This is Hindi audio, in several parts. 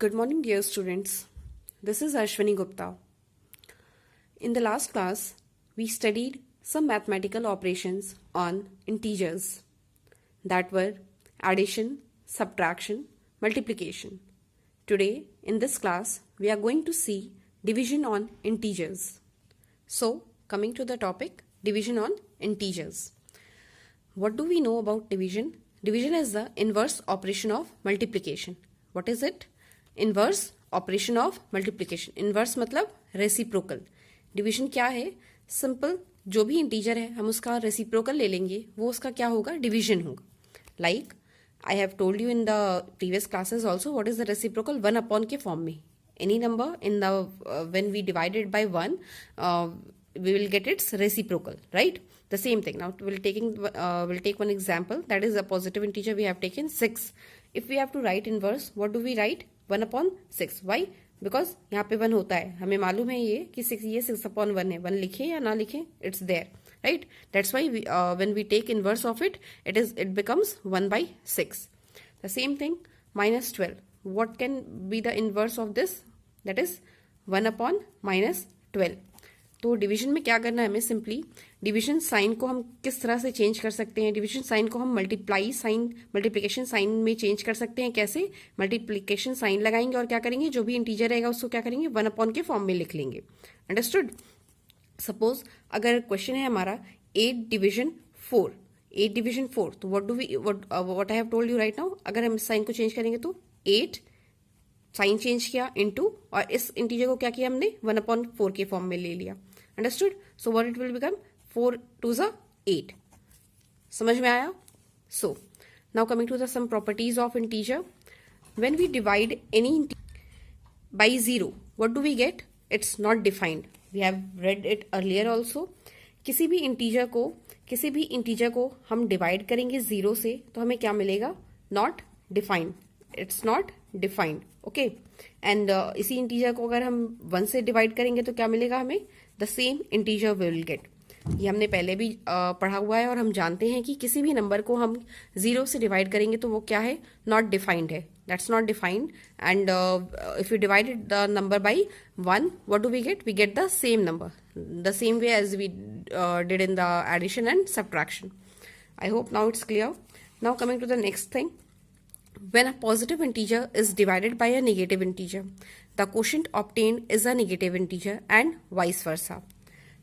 Good morning, dear students. This is Ashwini Gupta. In the last class, we studied some mathematical operations on integers that were addition, subtraction, multiplication. Today, in this class, we are going to see division on integers. So, coming to the topic, division on integers. What do we know about division? Division is the inverse operation of multiplication. What is it? Inverse operation of multiplication. Inverse मतलब रेसिप्रोकल. डिवीजन क्या है? सिंपल, जो भी इंटीजर है हम उसका रेसिप्रोकल ले लेंगे, वो उसका क्या होगा? डिवीजन होगा. Like I have told you in the previous classes also what is the reciprocal. 1 upon के फॉर्म में any number in the when we divided by 1 we will get its reciprocal, right? The same thing. Now we'll take one example, that is a positive integer we have taken 6. If we have to write inverse, what do we write? 1 upon 6. Why? Because यहाँ पे 1 होता है, हमें मालूम है ये कि 6 upon 1 है. 1 लिखे या ना लिखे, it's there, right? That's why when we take inverse of it, it becomes 1 by 6. The same thing, minus 12. What can be the inverse of this? That is 1 upon minus 12. तो डिवीजन में क्या करना है हमें? सिंपली डिवीजन साइन को हम किस तरह से चेंज कर सकते हैं? डिवीजन साइन को हम मल्टीप्लिकेशन साइन में चेंज कर सकते हैं. कैसे? मल्टीप्लिकेशन साइन लगाएंगे और क्या करेंगे? जो भी इंटीजर रहेगा उसको क्या करेंगे? 1 अपॉन के फॉर्म में लिख लेंगे. अंडरस्टूड? सपोज अगर क्वेश्चन है हमारा 8 डिवीजन 4, 8 डिवीजन 4, तो what I have told you right now. अगर हम साइन को चेंज करेंगे तो 8 साइन चेंज किया इनटू, और इस इंटीजर को क्या किया हमने? 1 अपॉन 4 के फॉर्म में ले लिया. Understood? So what it will become? 4 2 8. समझ में आया? So now coming to the some properties of integer. When we divide any by 0, what do we get? It's not defined. We have read it earlier also. किसी भी इंटीजर को हम डिवाइड करेंगे 0 से तो हमें क्या मिलेगा? Not defined. It's not defined. Okay. And इसी इंटीजर को अगर हम 1 से डिवाइड करेंगे तो क्या मिलेगा हमें? The same integer we will get. ये हमने पहले भी पढ़ा हुआ है और हम जानते हैं कि किसी भी नंबर को हम 0 से डिवाइड करेंगे तो वो क्या है? नॉट डिफाइंड है. That's not defined. And if you divided the number by 1, what do we get? We get the same number, the same way as we did in the addition and subtraction. I hope now it's clear. Now coming to the next thing. When a positive integer is divided by a negative integer, the quotient obtained is a negative integer and vice versa.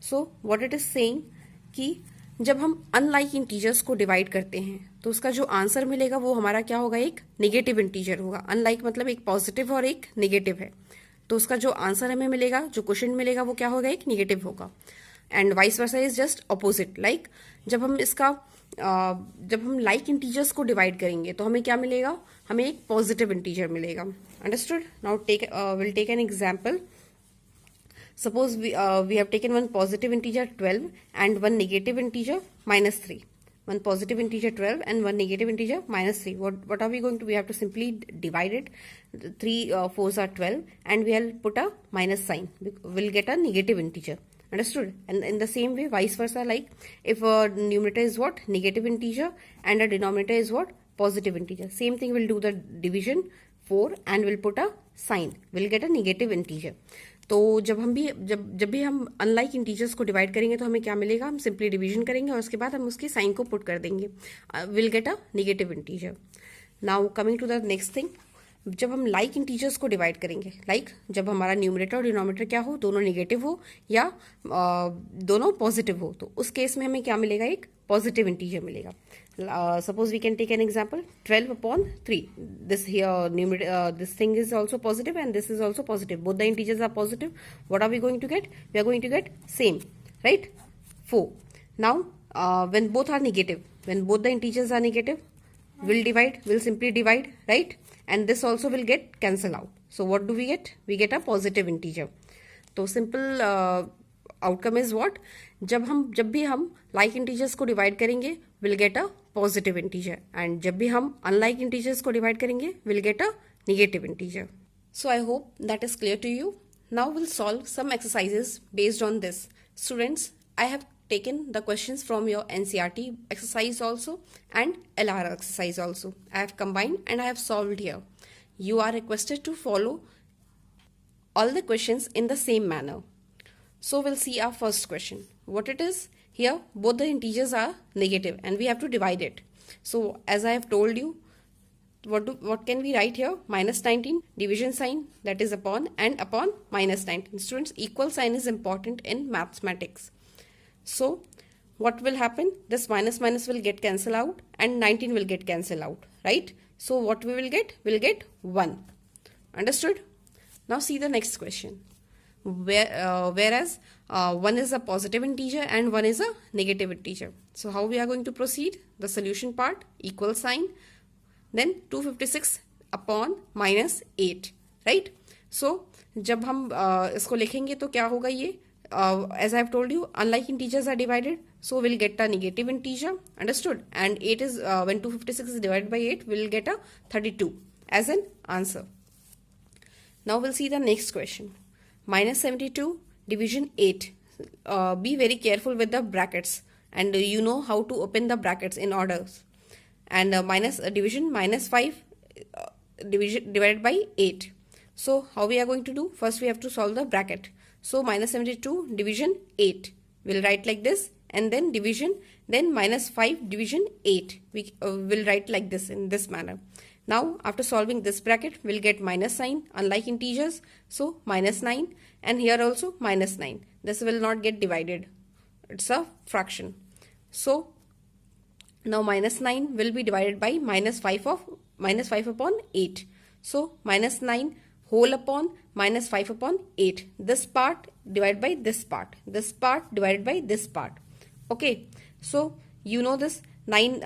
So what it is saying कि जब हम अनलाइक इंटीजर्स को डिवाइड करते हैं तो उसका जो आंसर मिलेगा वो हमारा क्या होगा? एक नेगेटिव इंटीजर होगा. अनलाइक मतलब एक पॉजिटिव और एक नेगेटिव है, तो उसका जो आंसर हमें मिलेगा, जो क्वोशिएंट मिलेगा वो क्या होगा? एक नेगेटिव होगा. And vice versa is just opposite. Like जब हम लाइक इंटीजर्स को डिवाइड करेंगे तो हमें क्या मिलेगा? हमें एक पॉजिटिव इंटीजर मिलेगा. Understood? Now will take an example. Suppose we have taken one positive integer 12 and one negative integer -3. One positive integer 12 and one negative integer -3. What are we going to? We have to simply divide it. 3 4s are 12, and we'll put a minus sign. We'll get a negative integer. Understood? And in the same way, vice versa. Like if a numerator is what? Negative integer, and a denominator is what? Positive integer. Same thing. We'll do the division 4, and we'll put a sign. We'll get a negative integer. तो जब भी हम अनलाइक इंटीजर्स को डिवाइड करेंगे तो हमें क्या मिलेगा? हम सिंपली डिवीजन करेंगे और उसके बाद हम उसकी साइन को पुट कर देंगे. Will get a negative integer. Now coming to the next thing. जब हम लाइक इंटीजर्स को डिवाइड करेंगे, लाइक जब हमारा न्यूमरेटर और डिनोमिनेटर क्या हो? दोनों नेगेटिव हो या दोनों पॉजिटिव हो, तो उस केस में हमें क्या मिलेगा? एक पॉजिटिव इंटीजर मिलेगा. Suppose we can take an example. 12 upon 3. This here this thing is also positive and this is also positive. Both the integers are positive. What are we going to get? We are going to get same, right? 4. Now when both are negative, when both the integers are negative, we'll simply divide, right? And this also will get cancel out. So what do we get? We get a positive integer. So simple outcome is what? जब भी हम लाइक इंटीजर्स को डिवाइड करेंगे will get a positive integer, and जब भी हम अनलाइक इंटीजर्स को डिवाइड करेंगे will get a negative integer. So I hope that is clear to you. Now will solve some exercises based on this. Students, I have taken the questions from your NCERT exercise also and LR exercise also. I have combined and I have solved here. you are requested to follow all the questions in the same manner. So we'll see our first question. What it is? Here both the integers are negative and we have to divide it. So as I have told you, what can we write here? Minus 19, division sign, that is upon, and upon minus 19. Students, equal sign is important in mathematics. So what will happen? This minus minus will get cancelled out and 19 will get cancelled out, right? So what we will get? We'll get 1. Understood? Now see the next question. Whereas 1 is a positive integer and 1 is a negative integer. So how we are going to proceed? The solution part, equal sign, then 256 upon minus 8, right? So जब हम इसको लिखेंगे तो क्या होगा ये? As I have told you, unlike integers are divided, so we'll get a negative integer, understood? And 8 is when 256 is divided by 8, we'll get a 32 as an answer. Now we'll see the next question. Minus 72 division 8. Be very careful with the brackets, and you know how to open the brackets in orders. And division minus 5 division divided by 8. So how we are going to do? First we have to solve the bracket. So minus 72 division 8. We'll write like this, and then division, then minus 5 division 8. We will write like this, in this manner. Now after solving this bracket, we'll get minus sign, unlike integers. So minus 9, and here also minus 9. This will not get divided. It's a fraction. So now minus 9 will be divided by minus 5 upon 8. So minus 9 whole upon minus 5 upon 8. This part divided by this part. This part divided by this part. Okay. So you know this 9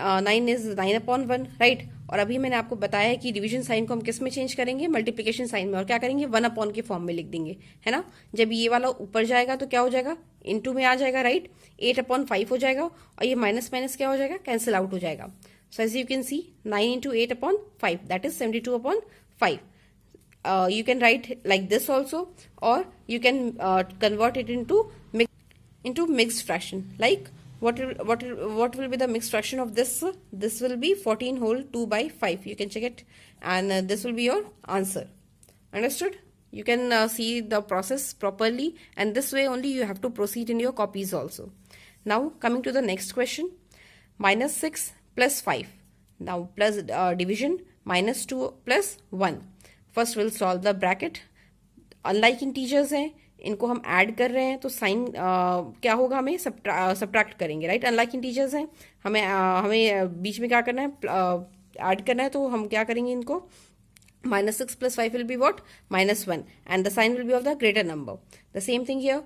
is 9 upon 1, right? और अभी मैंने आपको बताया है कि डिवीजन साइन को हम किस में चेंज करेंगे? मल्टीप्लिकेशन साइन में. और क्या करेंगे? 1 अपॉन के फॉर्म में लिख देंगे, है ना? जब ये वाला ऊपर जाएगा तो क्या हो जाएगा? इनटू में आ जाएगा, राइट? 8 अपॉन 5 हो जाएगा, और ये माइनस माइनस क्या हो जाएगा? कैंसिल आउट हो जाएगा. So as you can see 9 into 8 upon 5, that is 72 upon 5. You can write like this also, or you can convert it into mixed fraction. Like what will be the mixed fraction of this? This will be 14 whole 2 by 5. You can check it, and this will be your answer. Understood? You can see the process properly, and this way only you have to proceed in your copies also. Now coming to the next question. Minus 6 plus 5. Now plus division minus 2 plus 1. First will solve the bracket. Unlike integers हैं, इनको हम ऐड कर रहे हैं, तो साइन क्या होगा? हमें सब्ट्रैक्ट करेंगे, राइट? अनलाइक इंटीजर्स हैं, हमें बीच में क्या करना है? ऐड करना है. तो हम क्या करेंगे? इनको minus 6 plus 5 will be what? minus 1, and the sign will be of the greater number. The same thing here,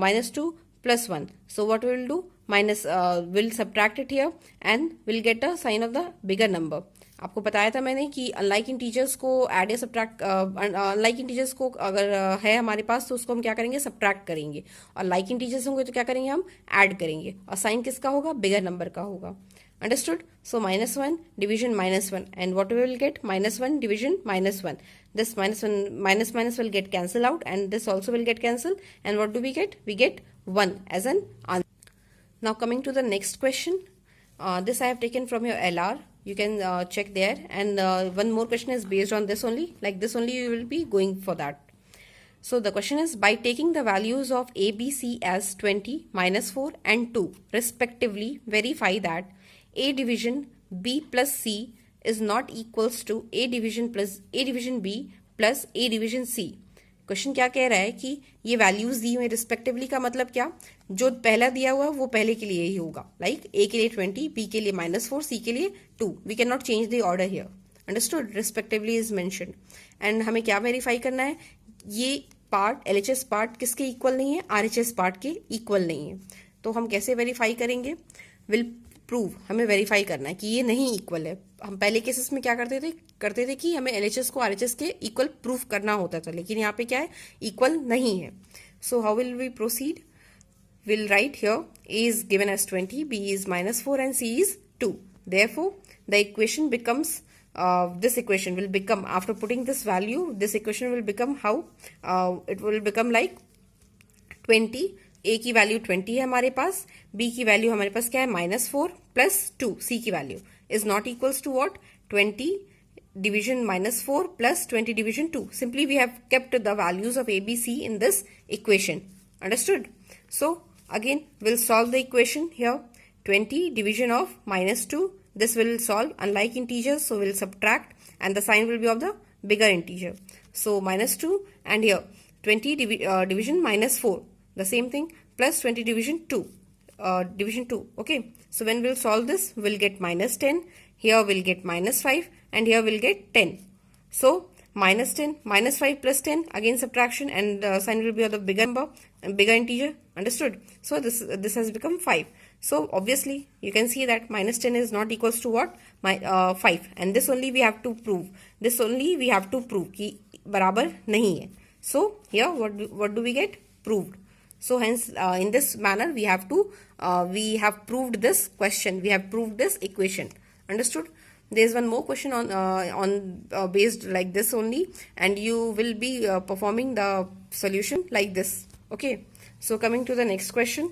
minus 2 plus 1. So what we will do? We'll subtract it here and we'll get a sign of the bigger number. आपको बताया था मैंने कि अनलाइक इंटीजर्स को ऐड या सब्ट्रैक्ट, अनलाइक इंटीजर्स को अगर है हमारे पास तो उसको हम क्या करेंगे? सब्ट्रैक्ट करेंगे. और लाइक इंटीजर्स होंगे तो क्या करेंगे? हम ऐड करेंगे. और साइन किसका होगा? बिगर नंबर का होगा. Understood? So minus 1 division minus 1, and what we will get? minus 1 division minus 1. This minus 1 minus will get cancelled out, and this also will get cancelled. And what do we get? We get 1 as an answer. Now coming to the next question. This I have taken from your LR. You can check there. And one more question is based on this only. Like this only you will be going for that. So the question is, by taking the values of A, B, C as 20, minus 4 and 2 respectively, verify that A division B plus C is not equals to A division B plus A division C. Question क्या कह रहा है कि ये वैल्यूज दी हुई रिस्पेक्टिवली का मतलब क्या? जो पहला दिया हुआ है वो पहले के लिए ही होगा. लाइक A के लिए 20, B के लिए minus 4, C के लिए 2. We can not change the order here. Understood? Respectively is mentioned. And हमें क्या वेरीफाई करना है? ये पार्ट LHS पार्ट किसके इक्वल नहीं है? RHS पार्ट के इक्वल नहीं है. तो हम कैसे वेरीफाई करेंगे? Will prove. हमें वेरीफाई करना है कि ये नहीं इक्वल है. हम पहले केसेस में क्या करते थे कि हमें LHS को RHS के इक्वल प्रूफ करना होता था, लेकिन यहाँ पे क्या है? इक्वल नहीं है. So how will we proceed? Will write here A is given as 20, B is minus 4 and C is 2. Therefore the equation becomes this equation will become, after putting this value, this equation will become how? It will become like 20. A की वैल्यू 20 है हमारे पास, B की वैल्यू हमारे पास क्या है? minus 4 plus 2. C की value is not equals to what? 20 division -4 plus 20 division 2. Simply we have kept the values of a, b, c in this equation. Understood? So again we'll solve the equation here. 20 division of -2. This will solve unlike integers, so we'll subtract and the sign will be of the bigger integer. So -2 and here 20 division -4. The same thing plus 20 division 2. Division 2. Okay. So when we'll solve this, we'll get -10. Here we'll get -5 and here we'll get 10. So -10, -5 plus 10, again subtraction, and sign will be of the bigger number and bigger integer. Understood? So this has become 5. So obviously you can see that -10 is not equals to what? 5, and this only we have to prove. This only we have to prove कि बराबर नहीं है. So here what do we get? Proved. So hence in this manner we have proved this question. We have proved this equation. Understood? There is one more question on based like this only, and you will be performing the solution like this. Okay. So coming to the next question.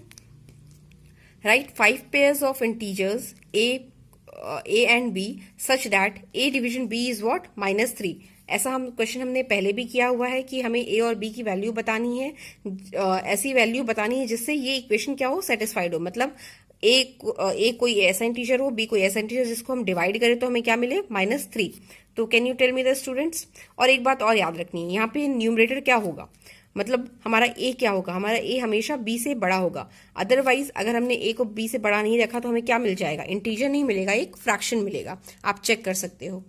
Write 5 pairs of integers a and b such that a division b is what? -3. ऐसा हम क्वेश्चन हमने पहले भी किया हुआ है कि हमें a और b की वैल्यू बतानी है, ऐसी वैल्यू बतानी है जिससे ये इक्वेशन क्या हो? सेटिस्फाइड हो. मतलब a कोई ऐसा इंटीजर हो, b कोई ऐसा इंटीजर जिसको हम डिवाइड करें तो हमें क्या मिले? -3. तो can you tell me the students? और एक बात और याद रखनी है, यहाँ पे न्यूमरेटर क्या होगा? मतलब हमारा a क्या होगा? हमारा a हमेशा b से बड़ा होगा. अदरवाइज अगर हमने a को b से बड़ा नहीं रखा तो हमें क्या मिल जाएगा? इंटीजर नहीं मिलेगा, एक फ्रैक्शन मिलेगा. आप चेक कर सकते हो.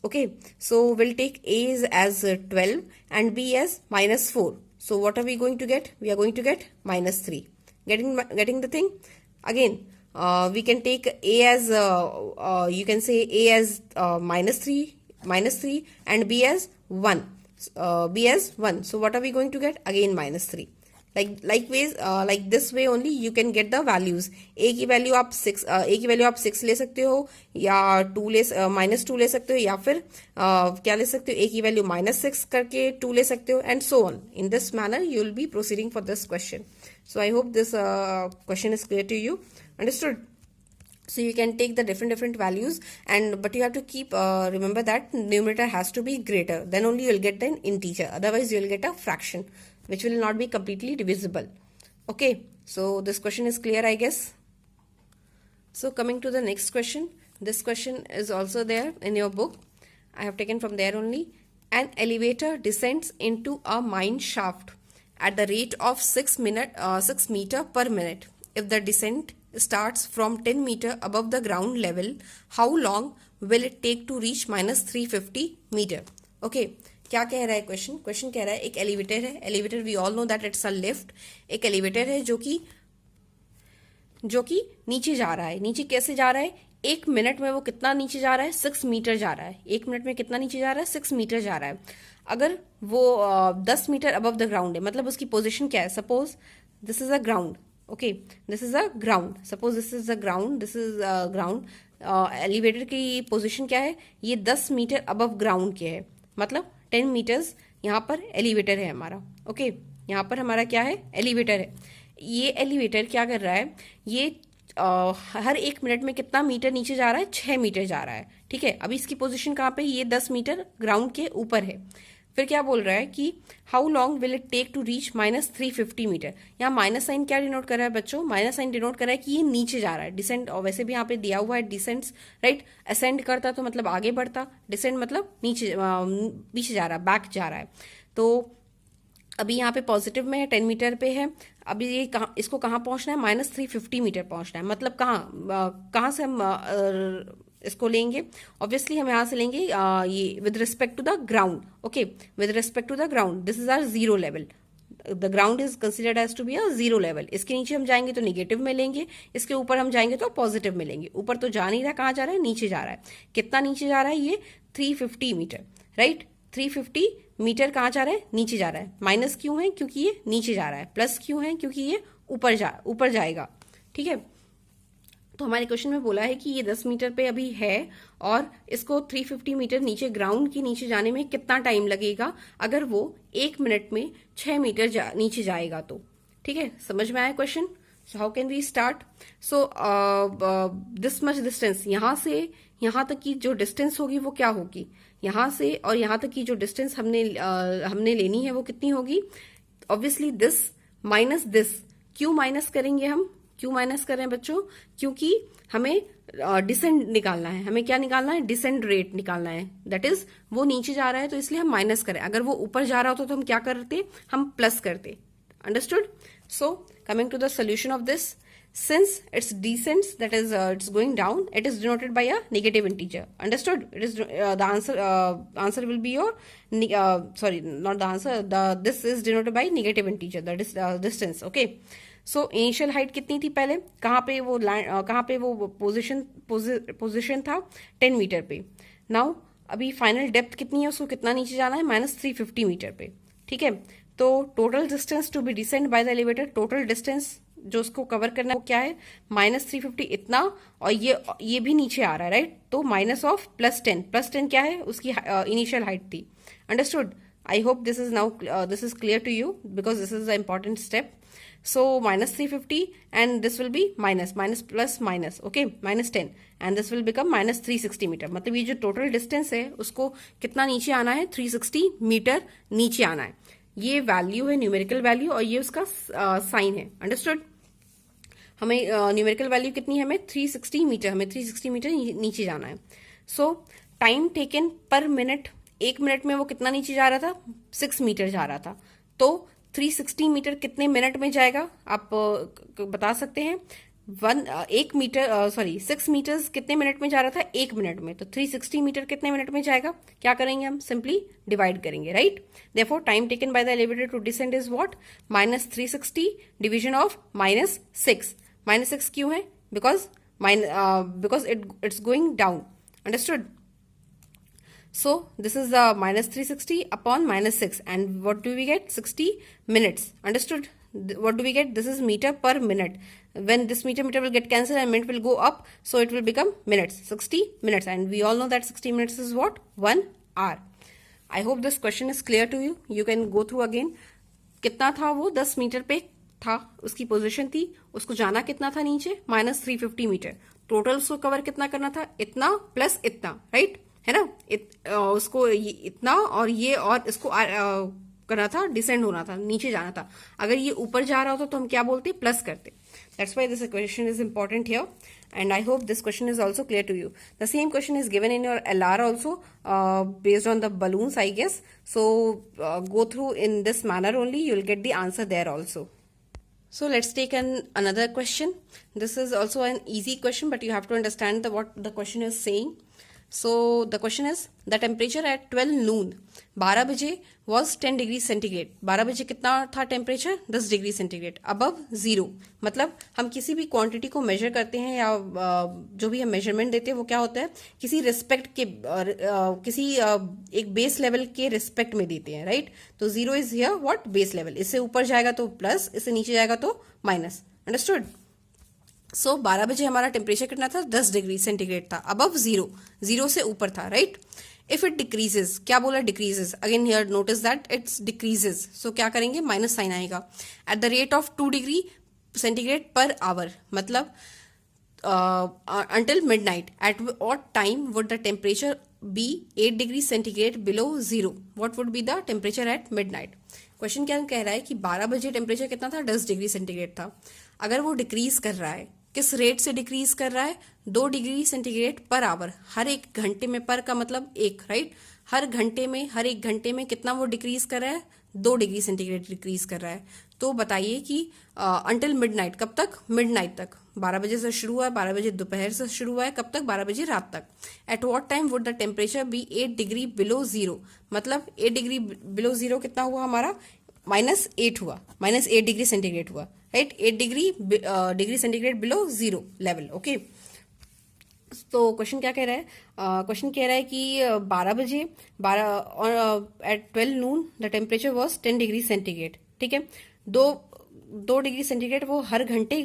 Okay, so we'll take a as 12 and b as -4. So what are we going to get? We are going to get -3. Getting the thing? Again, we can take a as you can say a as -3 and b as 1. B as 1. So what are we going to get? Again -3. Like this way only you can get the values. a की वैल्यू आप 6 ले सकते हो, या -2 ले सकते हो, या फिर क्या ले सकते हो? a की वैल्यू -6 करके 2 ले सकते हो, and so on. In this manner you will be proceeding for this question. So I hope this question is clear to you. Understood? So you can take the different values, but you have to keep remember that numerator has to be greater, then only you will get an integer. Otherwise you will get a fraction which will not be completely divisible. Okay, so this question is clear, I guess. So coming to the next question. This question is also there in your book. I have taken from there only. An elevator descends into a mine shaft at the rate of 6 meter per minute. If the descent starts from 10 meter above the ground level, how long will it take to reach -350 meter? Okay. क्या कह रहा है क्वेश्चन? क्वेश्चन कह रहा है एक एलिवेटर है. Elevator we all know that it's a lift. एक एलिवेटर है जो कि नीचे जा रहा है. नीचे कैसे जा रहा है? 1 मिनट में वो कितना नीचे जा रहा है? 6 मीटर जा रहा है. 1 मिनट में कितना नीचे जा रहा है? 6 मीटर जा रहा है. अगर वो 10 मीटर अबव द ग्राउंड है, मतलब उसकी पोजिशन क्या है? Suppose this is a ground. Okay, this is a ground. Suppose this is a ground, this is a ground. Elevator की पोजिशन क्या है? ये 10 मीटर अबव ग्राउंड के है. मतलब 10 मीटर्स यहाँ पर एलिवेटर है हमारा. ओके, यहाँ पर हमारा क्या है? एलिवेटर है. ये एलिवेटर क्या कर रहा है? ये हर 1 मिनट में कितना मीटर नीचे जा रहा है? 6 मीटर जा रहा है. ठीक है. अभी इसकी पोजीशन कहाँ पे? ये 10 मीटर ग्राउंड के ऊपर है. फिर क्या बोल रहा है कि how long will it take to reach -350 metre. यहाँ माइनस साइन क्या डिनोट कर रहा है बच्चों? माइनस साइन डिनोट कर रहा है कि ये नीचे जा रहा है. डिसेंट, और वैसे भी यहाँ पे दिया हुआ है डिसेंट्स, राइट. असेंड करता तो मतलब आगे बढ़ता, डिसेंट मतलब पीछे जा रहा है, बैक जा रहा है. तो अभी यहाँ पे पॉजिटिव में है, 10 मीटर पे है. अभी ये इसको कहाँ पहुंचना है? -350 मीटर पहुंचना है. मतलब कहाँ से हम इसको लेंगे? ऑब्वियसली हम यहाँ से लेंगे ये with respect to the ground. Okay, with respect to the ground. This is our 0 level. The ground is considered as to be a 0 level. इसके नीचे हम जाएंगे तो निगेटिव में लेंगे, इसके ऊपर हम जाएंगे तो पॉजिटिव में लेंगे. ऊपर तो जा नहीं रहा, कहाँ जा रहा है? नीचे जा रहा है. कितना नीचे जा रहा है? ये 350 मीटर, राइट. 350 मीटर कहाँ जा रहा है? नीचे जा रहा है. माइनस क्यों है? क्योंकि ये नीचे जा रहा है. प्लस क्यों है? क्योंकि ये ऊपर जाएगा. ठीक है. तो हमारे क्वेश्चन में बोला है कि ये 10 मीटर पे अभी है और इसको 350 मीटर नीचे ग्राउंड के नीचे जाने में कितना टाइम लगेगा अगर वो 1 मिनट में 6 मीटर नीचे जाएगा तो. ठीक है, समझ में आया question? So how can we start? So this much distance, यहाँ से यहाँ तक की जो डिस्टेंस होगी वो क्या होगी? यहाँ से और यहाँ तक की जो डिस्टेंस हमने लेनी है वो कितनी होगी? Obviously this minus this. क्यों माइनस करेंगे हम? क्यों माइनस कर रहे हैं बच्चों? क्योंकि हमें डिसेंड निकालना है। हमें क्या निकालना है? डिसेंड रेट निकालना है। दैट इज वो नीचे जा रहा है तो इसलिए हम माइनस करें। अगर वो ऊपर जा रहा होता तो हम क्या करते? हम प्लस करते। Understood? So coming to the solution of this, since it's descends, that is it's going down, it is denoted by a negative integer. Understood? It is the answer will be your sorry, not the answer, this is denoted by negative integer, that is distance. Okay, so initial height कितनी थी पहले? कहाँ पे वो पोजिशन था? 10 मीटर पे। नाउ अभी फाइनल डेप्थ कितनी है, उसको कितना नीचे जाना है? -350 मीटर पे। ठीक है, तो total distance to be descend by the elevator, total distance जो उसको कवर करना है वो क्या है? -350 इतना, और ये भी नीचे आ रहा है, राइट? तो माइनस ऑफ +10, +10 क्या है? उसकी इनिशियल हाइट थी। Understood? I hope this is clear to you because this is the important step. So -350 and this will be minus plus minus, okay, -10 and this will become -360 metre. मतलब ये जो टोटल डिस्टेंस है उसको कितना नीचे आना है? 360 मीटर नीचे आना है। ये वैल्यू है, न्यूमेरिकल वैल्यू, और ये उसका साइन है। अंडरस्टूड? हमें न्यूमेरिकल वैल्यू कितनी है? हमें 360 मीटर, हमें 360 मीटर नीचे जाना है। सो टाइम टेकन पर मिनट, 1 मिनट में वो कितना नीचे जा रहा था? 6 मीटर जा रहा था। तो 360 मीटर कितने मिनट में जाएगा? आप बता सकते हैं? 6 मीटर्स कितने मिनट में जा रहा था? 1 मिनट में। तो 360 मीटर कितने मिनट में जाएगा? क्या करेंगे हम? सिंपली डिवाइड करेंगे, right? Therefore time taken by the elevator to descend is what? -360 division of -6। -6 क्यों है? Because it's going down. Understood? So this is the -360 upon -6, and what do we get? 60 minutes. Understood? What do we get? This is meter per minute. When this meter will get cancelled and minute will go up, so it will become minutes. 60 minutes, and we all know that 60 minutes is what? 1 hour. I hope this question is clear to you. You can go through again. कितना था वो? 10 मीटर पे था, उसकी पोजीशन थी। उसको जाना कितना था नीचे? -350 मीटर। टोटल उसको कवर कितना करना था? इतना प्लस इतना, राइट? है ना? उसको इतना और ये और इसको करना था, डिसेंड होना था, नीचे जाना था। अगर ये ऊपर जा रहा होता तो हम क्या बोलते? प्लस करते। That's why this question is important here, and I hope this question is also clear to you. The same question is given in your LR also, based on the balloons, I guess. So go through in this manner only, you'll get the answer there also. So let's take another question. This is also an easy question, but you have to understand what the question is saying. So the question is, the temperature at 12 noon, 12 बजे was 10 डिग्री सेंटीग्रेड। 12 बजे कितना था temperature? 10 degree centigrade above zero. मतलब हम किसी भी क्वांटिटी को मेजर करते हैं या जो भी हम मेजरमेंट देते हैं वो क्या होता है? किसी रिस्पेक्ट के किसी एक बेस लेवल के रिस्पेक्ट में देते हैं, राइट? तो zero is here what? Base level. इससे ऊपर जाएगा तो प्लस, इससे नीचे जाएगा तो माइनस। अंडरस्टूड? सो 12 बजे हमारा टेम्परेचर कितना था? 10 डिग्री सेंटीग्रेड था, अबव जीरो, जीरो से ऊपर था, राइट? इफ इट डिक्रीजेस, क्या बोला? Decreases. Again here notice that it's decreases, so क्या करेंगे? माइनस साइन आएगा। At the rate of 2 degree centigrade per hour, मतलब until midnight, at what time would the temperature be 8 degree centigrade below zero? What would be the temperature at midnight? Question क्या कह रहा है कि 12 बजे टेम्परेचर कितना था? 10 डिग्री सेंटीग्रेड था। अगर वो डिक्रीज कर रहा है, किस रेट से डिक्रीज कर रहा है? 2 डिग्री सेंटीग्रेड पर आवर। हर एक घंटे में, पर का मतलब एक, राइट? हर एक घंटे में कितना वो डिक्रीज कर रहा है? 2 डिग्री सेंटीग्रेड डिक्रीज कर रहा है। तो बताइए कि अंटिल मिडनाइट, कब तक? मिडनाइट तक। 12 बजे से शुरू हुआ है, 12 बजे दोपहर से शुरू हुआ है, कब तक? 12 बजे रात तक। At what time would the temperature be 8 degree below zero? मतलब 8 डिग्री बिलो जीरो कितना हुआ हमारा? -8 हुआ, -8 डिग्री सेंटीग्रेड हुआ, right? 8 degree centigrade below zero level. Okay, तो क्वेश्चन क्या कह रहा है? क्वेश्चन कह रहा है कि 12 बजे at 12 noon the temperature was 10 degree centigrade. ठीक है, 2 डिग्री सेंटीग्रेड वो हर घंटे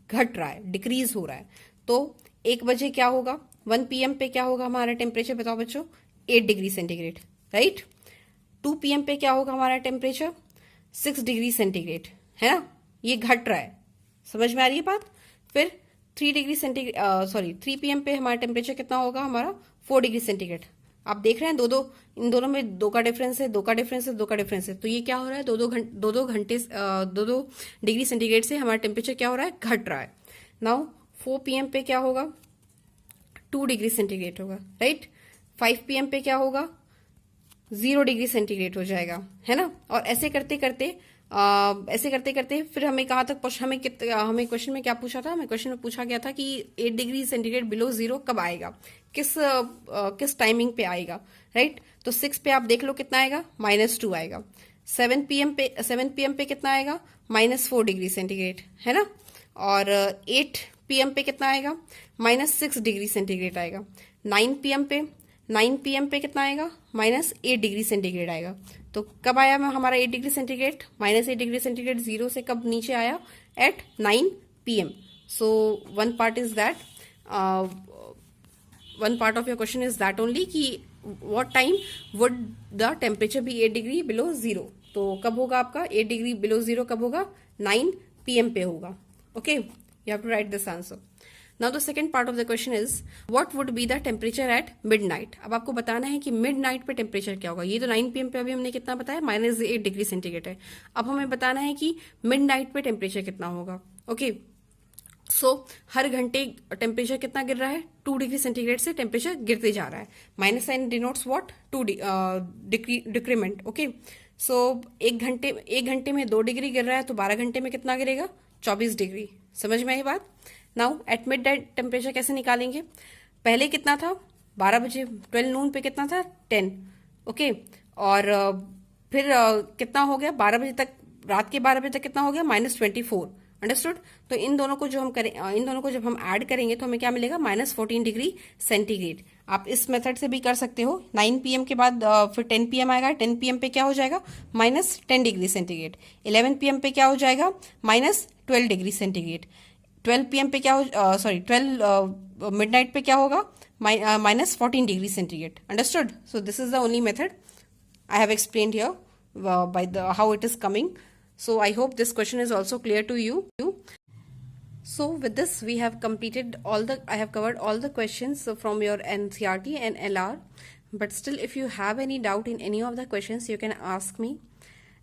घट रहा है, डिक्रीज हो रहा है। तो 1 बजे क्या होगा? 1 PM पे क्या होगा हमारा टेम्परेचर? बताओ बच्चों। 8 डिग्री सेंटीग्रेड, राइट? 2 PM पे क्या होगा हमारा टेम्परेचर? 6 डिग्री सेंटीग्रेड, है ना? ये घट रहा है, समझ में आ रही है बात? फिर 3 डिग्री सेंटीग्रेड 3 PM पे हमारा टेम्परेचर कितना होगा हमारा? 4 डिग्री सेंटीग्रेड। आप देख रहे हैं दो दो, इन दोनों में 2 का डिफरेंस है, 2 का डिफरेंस है, 2 का डिफरेंस है, तो ये क्या हो रहा है, दो दो डिग्री सेंटीग्रेड से हमारा टेम्परेचर क्या हो रहा है, घट रहा है। नाउ 4 PM पे क्या होगा, 2 डिग्री सेंटीग्रेड होगा, राइट। 5 PM पे क्या होगा, 0 डिग्री सेंटीग्रेड हो जाएगा, है ना। और ऐसे करते करते फिर हमें कहाँ तक हमें क्वेश्चन में क्या पूछा था, हमें क्वेश्चन में पूछा गया था कि 8 डिग्री सेंटीग्रेड बिलो 0 कब आएगा, किस टाइमिंग पे आएगा, राइट। तो 6 पे आप देख लो कितना आएगा, -2 आएगा। 7 PM पे कितना आएगा, -4 डिग्री सेंटीग्रेड, है ना। और 8 PM पे कितना आएगा, -6 डिग्री सेंटीग्रेड आएगा। 9 PM पे कितना आएगा, -8 डिग्री सेंटीग्रेड आएगा। तो कब आया हमारा 8 डिग्री सेंटीग्रेड, -8 डिग्री सेंटीग्रेड 0 से कब नीचे आया, at 9 PM। So one part of your question is that only कि what time would the temperature be 8 degree below 0। तो कब होगा आपका 8 डिग्री बिलो 0, कब होगा, 9 PM पे होगा। Okay, you have to write this answer. Now the second part of the question is what would be the temperature at midnight। अब आपको बताना है कि midnight पे टेम्परेचर क्या होगा। ये तो 9 PM पे अभी हमने कितना बताया, -8 डिग्री सेंटीग्रेड है। अब हमें बताना है कि midnight पे टेम्परेचर कितना होगा। ओके, सो हर घंटे टेम्परेचर कितना गिर रहा है, 2 डिग्री सेंटीग्रेड से टेम्परेचर गिरते जा रहा है। Minus sign denotes what, 2 decrement. Okay, so एक घंटे में 2 डिग्री गिर रहा है, तो 12 घंटे में कितना गिरेगा, 24 डिग्री। समझ में आई बात। Now at mid night temperature कैसे निकालेंगे, पहले कितना था 12 बजे, 12 नून पे कितना था 10। ओके, और फिर कितना हो गया 12 बजे तक, रात के 12 बजे तक कितना हो गया, -24। अंडरस्टूड। तो इन दोनों को जब हम ऐड करेंगे तो हमें क्या मिलेगा, -14 डिग्री सेंटीग्रेड। आप इस मेथड से भी कर सकते हो। 9 PM के बाद फिर 10 PM आएगा, 10 PM पे क्या हो जाएगा, -10 डिग्री सेंटीग्रेड। 11 PM पे क्या हो जाएगा, -12 डिग्री सेंटीग्रेड। 12 PM पे क्या हो, 12 मिडनाइट पे क्या होगा, -14 degree centigrade. Understood. So this is the only method I have explained here by how it is coming. So I hope this question is also clear to you. So with this we have completed I have covered all the questions from your NCERT and LR. But still, if you have any doubt in any of the questions, you can ask me.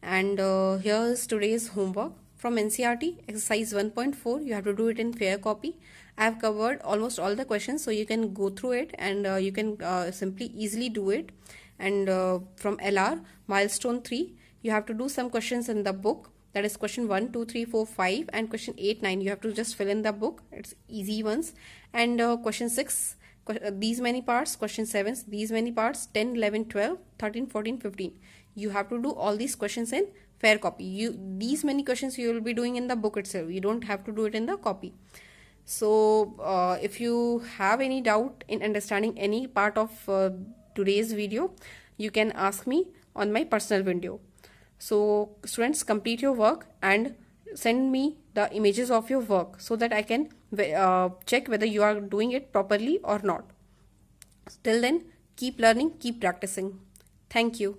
And here is today's homework from NCERT, exercise 1.4. You have to do it in fair copy. I have covered almost all the questions, so you can go through it and you can simply easily do it. And from LR, milestone 3, you have to do some questions in the book. That is question 1, 2, 3, 4, 5 and question 8, 9. You have to just fill in the book. It's easy ones. And question 6, these many parts. Question 7, these many parts. 10, 11, 12, 13, 14, 15. You have to do all these questions in fair copy. These many questions you will be doing in the book itself. You don't have to do it in the copy. So if you have any doubt in understanding any part of today's video, you can ask me on my personal video. So students, complete your work and send me the images of your work so that I can check whether you are doing it properly or not. Till then, keep learning, keep practicing. Thank you.